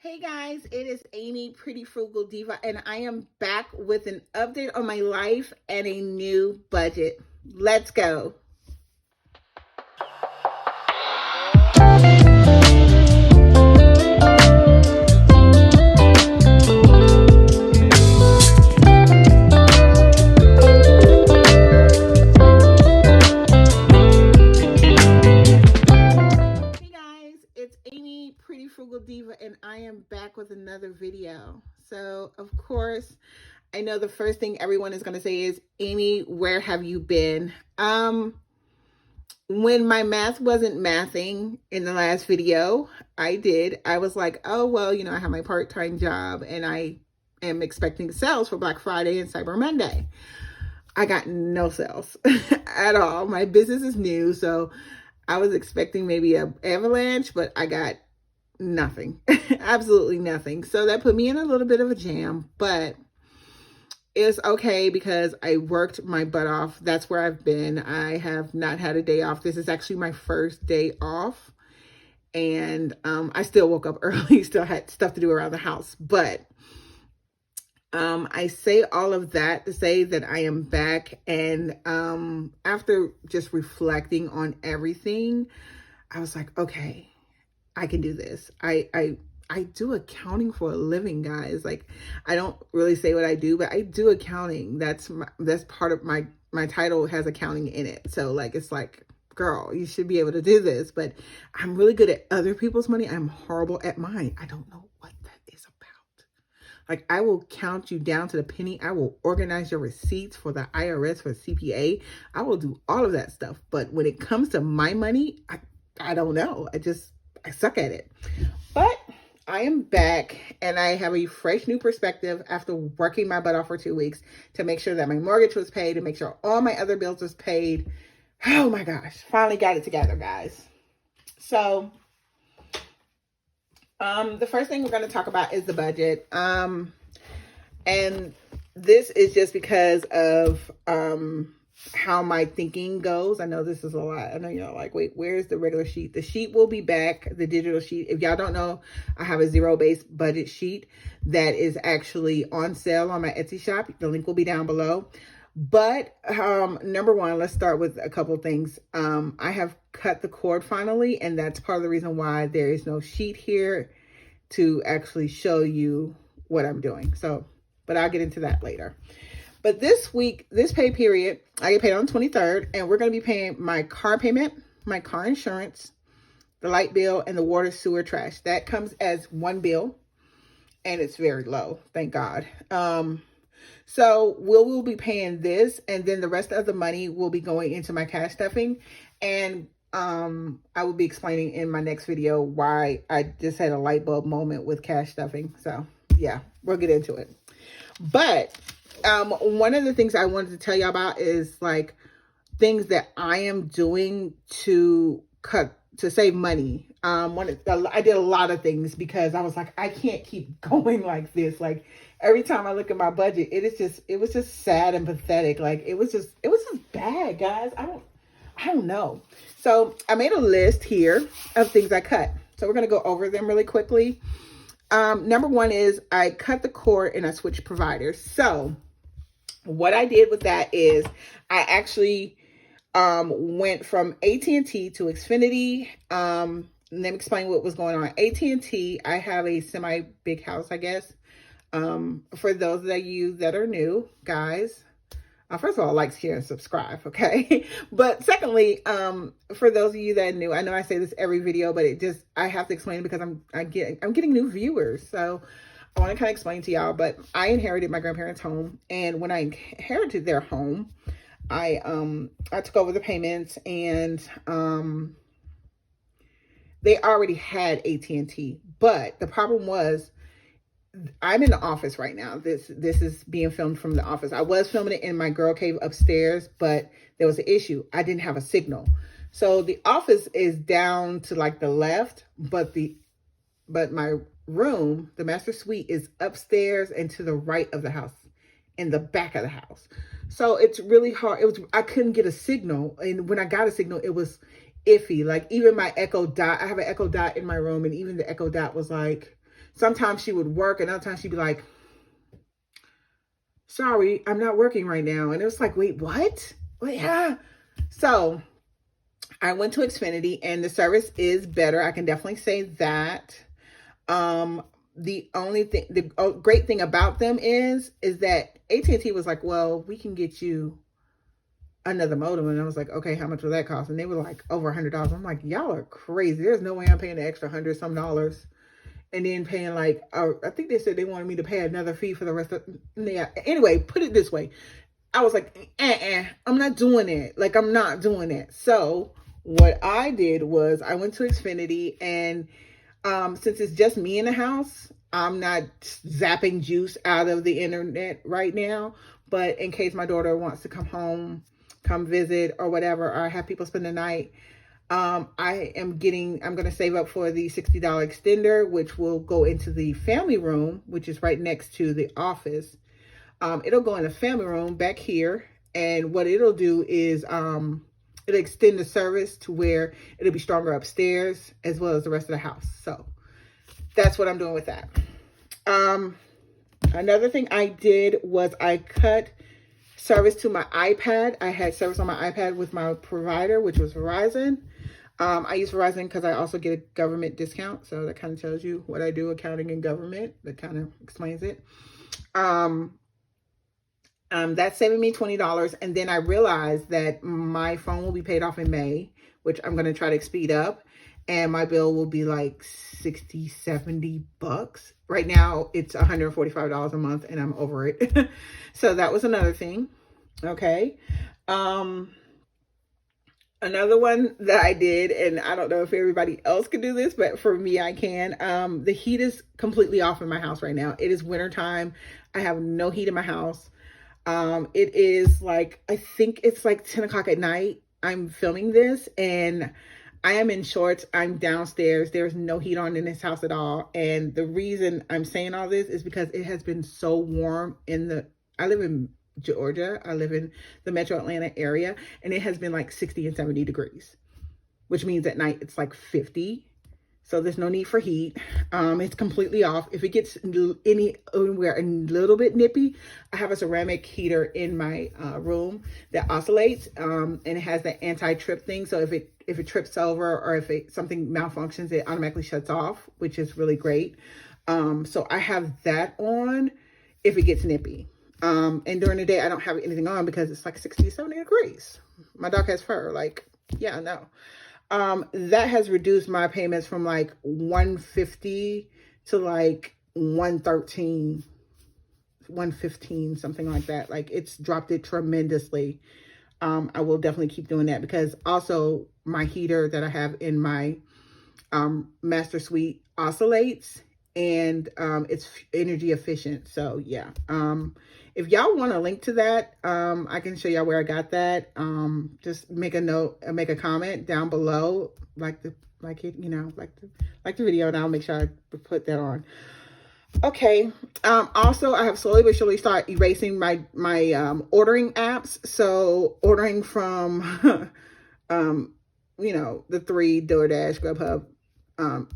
Hey guys, it is Aimee, Pretty Frugal Diva, and I am back with an update on my life and a new budget. Let's go. Hey guys, it's Aimee, Pretty Frugal Diva, and I am back with another video. So, of course, I know the first thing everyone is going to say is, Aimee, where have you been? When my math wasn't mathing in the last video, I was like, oh, well, I have my part-time job and I am expecting sales for Black Friday and Cyber Monday. I got no sales at all. My business is new, so I was expecting maybe a avalanche, but I got nothing, absolutely nothing. So that put me in a little bit of a jam, but it's okay because I worked my butt off. That's where I've been. I have not had a day off. This is actually my first day off. And I still woke up early, still had stuff to do around the house. But I say all of that to say that I am back. And after just reflecting on everything, I was like, okay, I can do this. I do accounting for a living, guys. Like, I don't really say what I do, but I do accounting. That's part of my title has accounting in it. So like, it's like, girl, you should be able to do this. But I'm really good at other people's money. I'm horrible at mine. I don't know what that is about. Like, I will count you down to the penny. I will organize your receipts for the IRS, for CPA. I will do all of that stuff. But when it comes to my money, I don't know. I suck at it. But I am back and I have a fresh new perspective after working my butt off for 2 weeks to make sure that my mortgage was paid, to make sure all my other bills was paid. Oh my gosh, finally got it together, guys. So, the first thing we're going to talk about is the budget. And this is just because of how my thinking goes. I know this is a lot. I know you're like, wait, where's the regular sheet? The sheet will be back, the digital sheet. If y'all don't know, I have a zero-based budget sheet that is actually on sale on my Etsy shop. The link will be down below. But number one, let's start with a couple of things. I have cut the cord finally, and that's part of the reason why there is no sheet here to actually show you what I'm doing. So, but I'll get into that later. But this week, this pay period, I get paid on the 23rd, and we're going to be paying my car payment, my car insurance, the light bill, and the water, sewer, trash. That comes as one bill, and it's very low, thank God. So we'll be paying this, and then the rest of the money will be going into my cash stuffing, and I will be explaining in my next video why I just had a light bulb moment with cash stuffing. So yeah, we'll get into it. But one of the things I wanted to tell you about is like things that I am doing to save money. I did a lot of things because I was like, I can't keep going like this. Like every time I look at my budget, it was just sad and pathetic. Like it was just bad, guys. I don't know. So I made a list here of things I cut. So we're going to go over them really quickly. Number one is I cut the cord and I switched providers. So what I did with that is I actually went from AT&T to Xfinity. Let me explain what was going on. AT&T, I have a semi-big house, I guess. For those of you that are new, guys, first of all, like, share, and subscribe, okay? But secondly, for those of you that are new, I know I say this every video, but I have to explain it because I'm getting new viewers. So I want to kind of explain to y'all, but I inherited my grandparents' home, and when I inherited their home, I took over the payments, and they already had AT&T, but the problem was I'm in the office right now. This is being filmed from the office. I was filming it in my girl cave upstairs, but there was an issue. I didn't have a signal. So the office is down to like the left, but my room, the master suite, is upstairs and to the right of the house, in the back of the house. So it's really hard. I couldn't get a signal. And when I got a signal, it was iffy. Like even my Echo Dot, I have an Echo Dot in my room, and even the Echo Dot was like sometimes she would work and other times she'd be like, sorry, I'm not working right now. And it was like, wait, what? Wait, yeah. So I went to Xfinity and the service is better. I can definitely say that. The only thing, the great thing about them is that AT&T was like, well, we can get you another modem. And I was like, okay, how much will that cost? And they were like over $100. I'm like, y'all are crazy. There's no way I'm paying the extra $100 and then paying like, I think they said they wanted me to pay another fee for the rest of, yeah. Anyway, put it this way. I was like, I'm not doing it. Like, I'm not doing it. So what I did was I went to Xfinity and since it's just me in the house, I'm not zapping juice out of the internet right now. But in case my daughter wants to come home, come visit or whatever, or I have people spend the night, I'm going to save up for the $60 extender, which will go into the family room, which is right next to the office. It'll go in the family room back here. And what it'll do is, it'll extend the service to where it'll be stronger upstairs as well as the rest of the house. So that's what I'm doing with that. Another thing I did was I cut service to my iPad. I had service on my iPad with my provider, which was Verizon. I use Verizon because I also get a government discount. So that kind of tells you what I do, accounting and government. That kind of explains it. That's saving me $20. And then I realized that my phone will be paid off in May, which I'm going to try to speed up. And my bill will be like $60, $70. Right now, it's $145 a month and I'm over it. So that was another thing. Okay. Another one that I did, and I don't know if everybody else can do this, but for me, I can. The heat is completely off in my house right now. It is wintertime. I have no heat in my house. It is like, I think it's like 10 o'clock at night. I'm filming this and I am in shorts. I'm downstairs. There's no heat on in this house at all. And the reason I'm saying all this is because it has been so warm I live in Georgia. I live in the metro Atlanta area and it has been like 60 and 70 degrees, which means at night it's like 50. So there's no need for heat. It's completely off. If it gets anywhere a little bit nippy, I have a ceramic heater in my room that oscillates, and it has the anti-trip thing. So if it trips over or if something malfunctions, it automatically shuts off, which is really great. So I have that on if it gets nippy. And during the day, I don't have anything on because it's like 60, 70 degrees. My dog has fur. Like, yeah, no. That has reduced my payments from like $150 to like $113, $115, something like that. Like it's dropped it tremendously. I will definitely keep doing that because also my heater that I have in my master suite oscillates and it's energy efficient. So yeah. If y'all want a link to that, I can show y'all where I got that. Just make a note, make a comment down below, like the video, and I'll make sure I put that on. Okay. Also, I have slowly but surely started erasing my ordering apps. So ordering from, the three, DoorDash, Grubhub,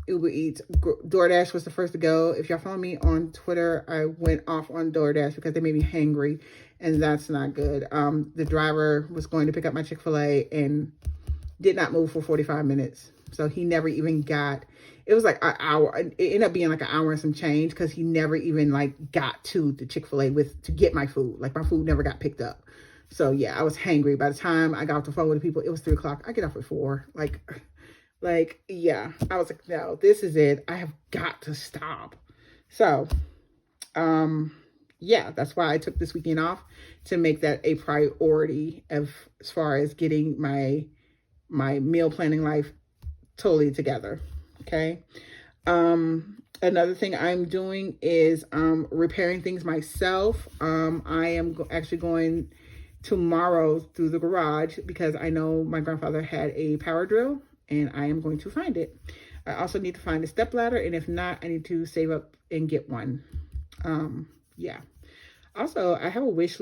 Uber Eats. DoorDash was the first to go. If y'all follow me on Twitter, I went off on DoorDash because they made me hangry, and that's not good. The driver was going to pick up my Chick-fil-A and did not move for 45 minutes. So he never even it was like an hour. It ended up being like an hour and some change because he never even like got to the Chick-fil-A to get my food. Like my food never got picked up. So yeah, I was hangry. By the time I got off the phone with the people, it was 3 o'clock. I get off at 4. Like, yeah, I was like, no, this is it. I have got to stop. So, yeah, that's why I took this weekend off to make that a priority as far as getting my meal planning life totally together. Okay. Another thing I'm doing is, repairing things myself. I am actually going tomorrow through the garage because I know my grandfather had a power drill. And I am going to find it. I also need to find a stepladder. And if not, I need to save up and get one. Yeah. Also, I have a wish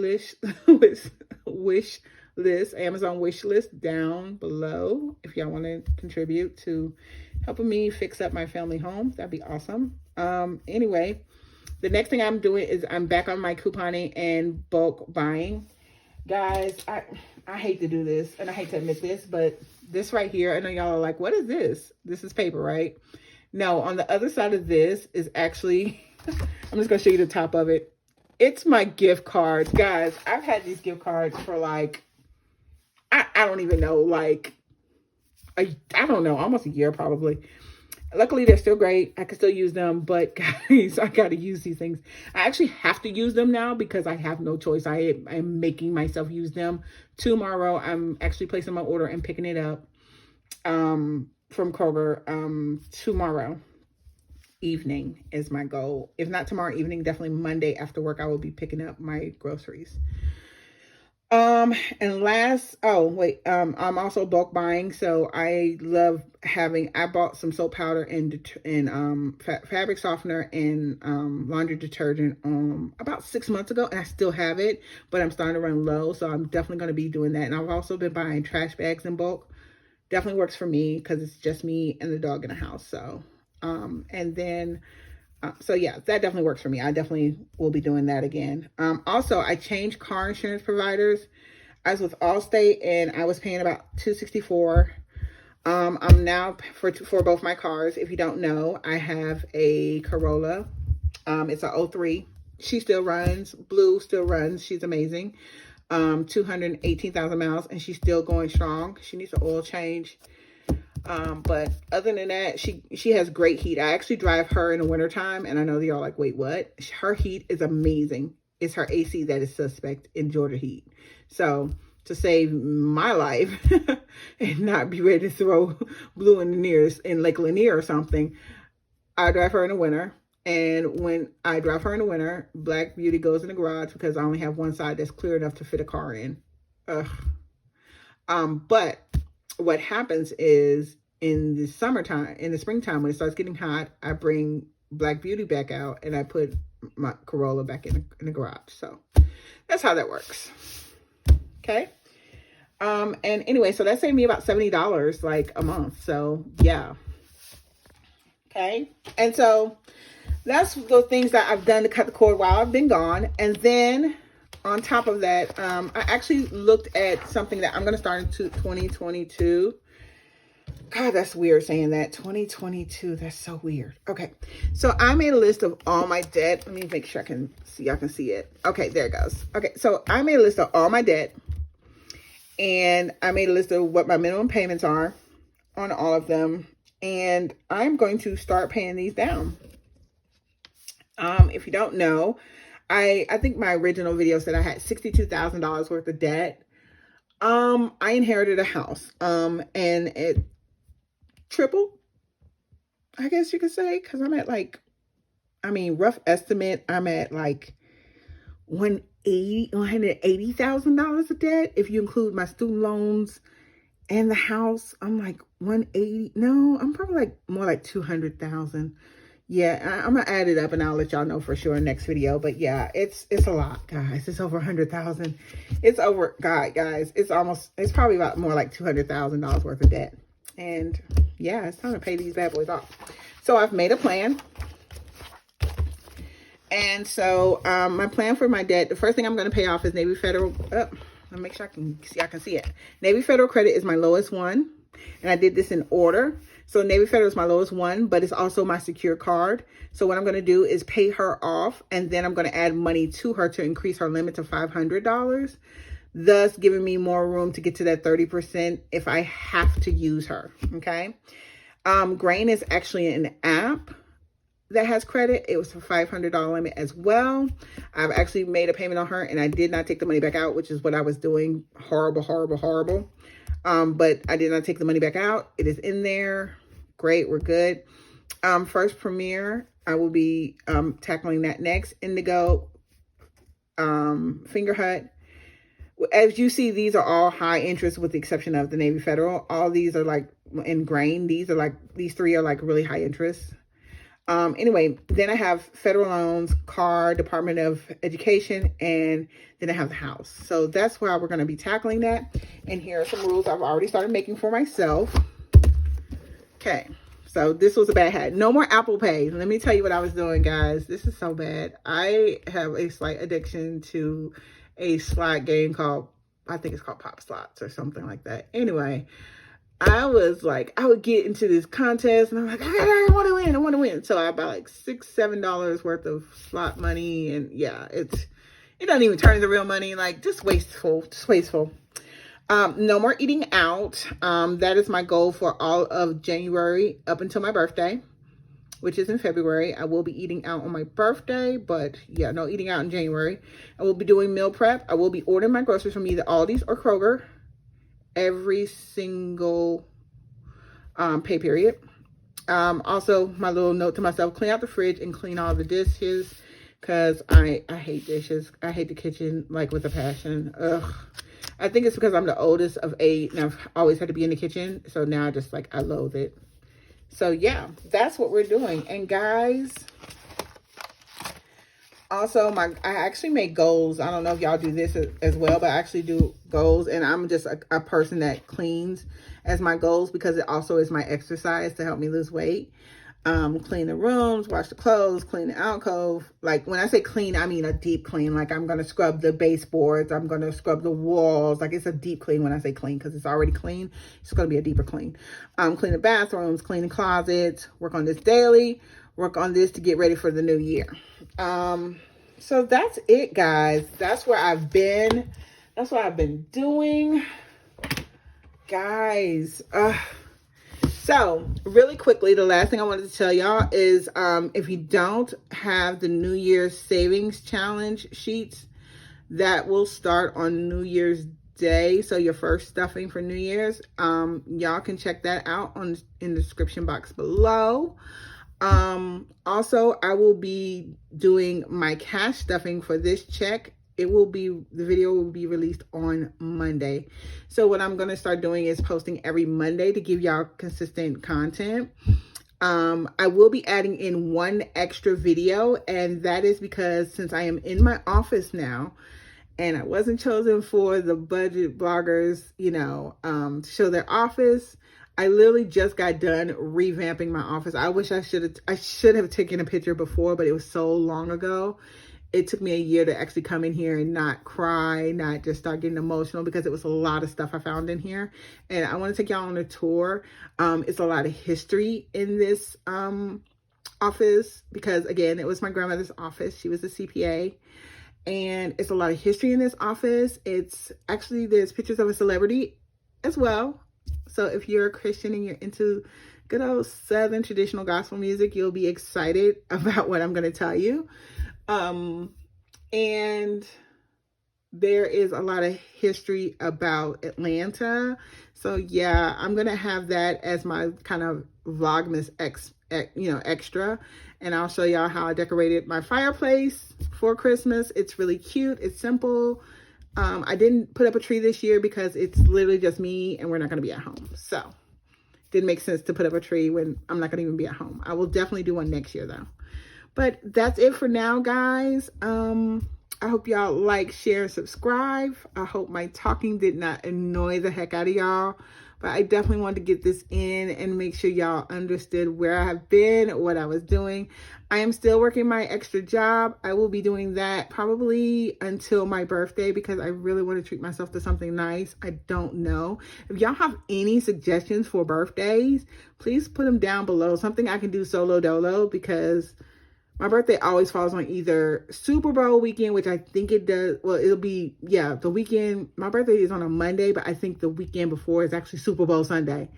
list, Amazon wish list down below if y'all want to contribute to helping me fix up my family home. That'd be awesome. Anyway, the next thing I'm doing is I'm back on my couponing and bulk buying. Guys, I hate to do this and I hate to admit this, but this right here, I know y'all are like, what is this? This is paper, right? No, on the other side of this is actually, I'm just going to show you the top of it. It's my gift cards. Guys, I've had these gift cards for like, I don't even know, like, I don't know, almost a year probably. Luckily, they're still great. I can still use them, but guys, I got to use these things. I actually have to use them now because I have no choice. I am making myself use them. Tomorrow, I'm actually placing my order and picking it up from Kroger tomorrow evening is my goal. If not tomorrow evening, definitely Monday after work, I will be picking up my groceries. And last, I'm also bulk buying. So I love I bought some soap powder and fabric softener and, laundry detergent, about 6 months ago, and I still have it, but I'm starting to run low. So I'm definitely going to be doing that. And I've also been buying trash bags in bulk. Definitely works for me because it's just me and the dog in the house. So, so yeah, that definitely works for me. I definitely will be doing that again. Also, I changed car insurance providers. I was with Allstate and I was paying about $264. I'm now for both my cars. If you don't know, I have a Corolla. It's a 03. She still runs. Blue still runs. She's amazing. 218,000 miles and she's still going strong. She needs an oil change. But other than that, she has great heat. I actually drive her in the wintertime, and I know y'all like, wait, what? Her heat is amazing. It's her AC that is suspect in Georgia heat. So to save my life and not be ready to throw Blue in Lake Lanier or something, I drive her in the winter. And when I drive her in the winter, Black Beauty goes in the garage because I only have one side that's clear enough to fit a car in. Ugh. But what happens is in the springtime, when it starts getting hot, I bring Black Beauty back out and I put my Corolla back in the garage. So that's how that works. Okay. And anyway, so that saved me about $70 like a month. So yeah. Okay. And so that's the things that I've done to cut the cord while I've been gone. And then on top of that, I actually looked at something that I'm going to start in 2022. God, that's weird saying that. 2022. That's so weird. Okay. So I made a list of all my debt. Let me make sure y'all can see it. Okay, there it goes. Okay. So I made a list of all my debt and I made a list of what my minimum payments are on all of them. And I'm going to start paying these down. If you don't know, I think my original video said I had $62,000 worth of debt. I inherited a house, and it tripled, I guess you could say, because I'm at rough estimate, I'm at like $180,000 of debt. If you include my student loans and the house, I'm like 180. No, I'm probably like more like 200,000. Yeah, I'm gonna add it up and I'll let y'all know for sure in next video. But yeah, it's a lot, guys. It's over 100,000. It's over, guys. It's probably about more like $200,000 worth of debt. And yeah, it's time to pay these bad boys off. So I've made a plan. And so my plan for my debt, the first thing I'm gonna pay off is Navy Federal. Let me make sure y'all can see it. Navy Federal credit is my lowest one. And I did this in order. So Navy Federal is my lowest one, but it's also my secure card. So what I'm going to do is pay her off, and then I'm going to add money to her to increase her limit to $500, thus giving me more room to get to that 30% if I have to use her. Okay. Grain is actually an app that has credit. It was a $500 limit as well. I've actually made a payment on her and I did not take the money back out, which is what I was doing. Horrible. But I did not take the money back out. It is in there. Great. We're good. First Premier, I will be tackling that next. Indigo, Finger Hut. As you see, these are all high interest with the exception of the Navy Federal. All these are like in grain. These three are like really high interest. Anyway, then I have federal loans, car, Department of Education, and then I have the house. So that's why we're going to be tackling that. And here are some rules I've already started making for myself. Okay. So this was a bad hat. No more Apple Pay. Let me tell you what I was doing, guys. This is so bad. I have a slight addiction to a slot game called, I think it's called Pop Slots or something like that. Anyway, I was like, I would get into this contest and I'm like, I want to win. I want to win. So I bought like $6-7 worth of slot money. And yeah, it doesn't even turn into real money. Like just wasteful. No more eating out. That is my goal for all of January up until my birthday, which is in February. I will be eating out on my birthday, but yeah, no eating out in January. I will be doing meal prep. I will be ordering my groceries from either Aldi's or Kroger every single pay period. Also, my little note to myself, clean out the fridge and clean all the dishes because I hate dishes. I hate the kitchen like with a passion. Ugh. I think it's because I'm the oldest of 8 and I've always had to be in the kitchen. So now I loathe it. So yeah, that's what we're doing. And guys, also I actually make goals. I don't know if y'all do this as well, but I actually do goals. And I'm just a person that cleans as my goals because it also is my exercise to help me lose weight. Clean the rooms, wash the clothes, clean the alcove. Like when I say clean, I mean a deep clean. Like I'm going to scrub the baseboards. I'm going to scrub the walls. Like it's a deep clean when I say clean because it's already clean. It's going to be a deeper clean. Clean the bathrooms, clean the closets, work on this daily, work on this to get ready for the new year. So that's it, guys. That's where I've been. That's what I've been doing. Guys, so really quickly, the last thing I wanted to tell y'all is if you don't have the New Year's Savings Challenge sheets, that will start on New Year's Day. So your first stuffing for New Year's, y'all can check that out in the description box below. Also, I will be doing my cash stuffing for this check. The video will be released on Monday. So what I'm going to start doing is posting every Monday to give y'all consistent content. I will be adding in one extra video, and that is because since I am in my office now, and I wasn't chosen for the budget bloggers, to show their office, I literally just got done revamping my office. I wish I should have taken a picture before, but it was so long ago. It took me a year to actually come in here and not cry, not just start getting emotional because it was a lot of stuff I found in here. And I want to take y'all on a tour. It's a lot of history in this office because, again, it was my grandmother's office. She was a CPA. And it's a lot of history in this office. There's pictures of a celebrity as well. So if you're a Christian and you're into good old Southern traditional gospel music, you'll be excited about what I'm going to tell you. And there is a lot of history about Atlanta. So yeah, I'm going to have that as my kind of Vlogmas extra. And I'll show y'all how I decorated my fireplace for Christmas. It's really cute. It's simple. I didn't put up a tree this year because it's literally just me and we're not going to be at home. So didn't make sense to put up a tree when I'm not going to even be at home. I will definitely do one next year though. But that's it for now, guys. I hope y'all like, share, and subscribe. I hope my talking did not annoy the heck out of y'all. But I definitely wanted to get this in and make sure y'all understood where I have been, what I was doing. I am still working my extra job. I will be doing that probably until my birthday because I really want to treat myself to something nice. I don't know. If y'all have any suggestions for birthdays, please put them down below. Something I can do solo dolo because my birthday always falls on either Super Bowl weekend, which I think it does. Well, it'll be, the weekend. My birthday is on a Monday, but I think the weekend before is actually Super Bowl Sunday.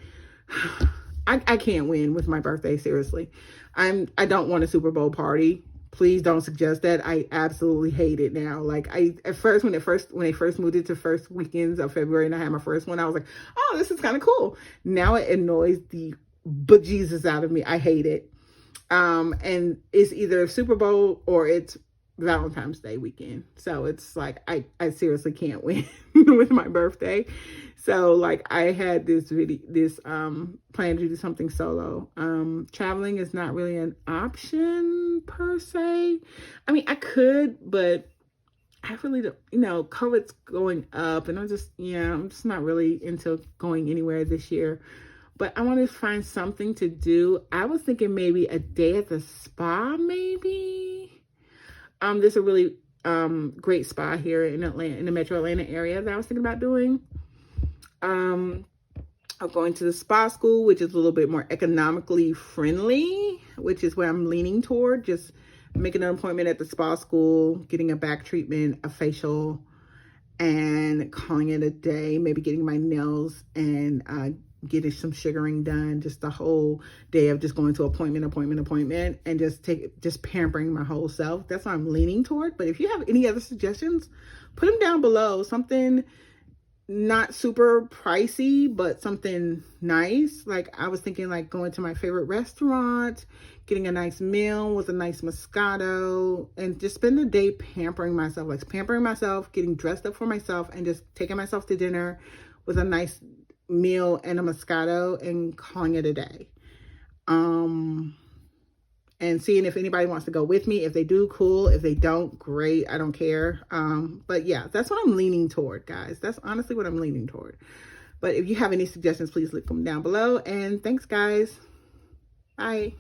I can't win with my birthday, seriously. I don't want a Super Bowl party. Please don't suggest that. I absolutely hate it now. Like at first, when they first moved it to first weekends of February and I had my first one, I was like, oh, this is kind of cool. Now it annoys the bejesus out of me. I hate it. And it's either Super Bowl or it's Valentine's Day weekend. So it's like, I seriously can't win with my birthday. So like I had this plan to do something solo. Traveling is not really an option per se. I mean, I could, but I really don't, COVID's going up and I'm just not really into going anywhere this year. But I want to find something to do. I was thinking maybe a day at the spa, maybe. There's a really great spa here in Atlanta, in the Metro Atlanta area that I was thinking about doing. I'm going to the spa school, which is a little bit more economically friendly, which is where I'm leaning toward. Just making an appointment at the spa school, getting a back treatment, a facial, and calling it a day. Maybe getting my nails and getting some sugaring done. Just the whole day of just going to appointment, and just pampering my whole self. That's what I'm leaning toward. But if you have any other suggestions, put them down below. Something not super pricey, but something nice. Like I was thinking like going to my favorite restaurant, getting a nice meal with a nice Moscato, and just spend the day pampering myself, getting dressed up for myself, and just taking myself to dinner with a nice meal and a Moscato and calling it a day. And seeing if anybody wants to go with me. If they do, cool. If they don't, great. I don't care. But yeah, that's what I'm leaning toward, guys. That's honestly what I'm leaning toward. But if you have any suggestions, please leave them down below. And thanks, guys. Bye.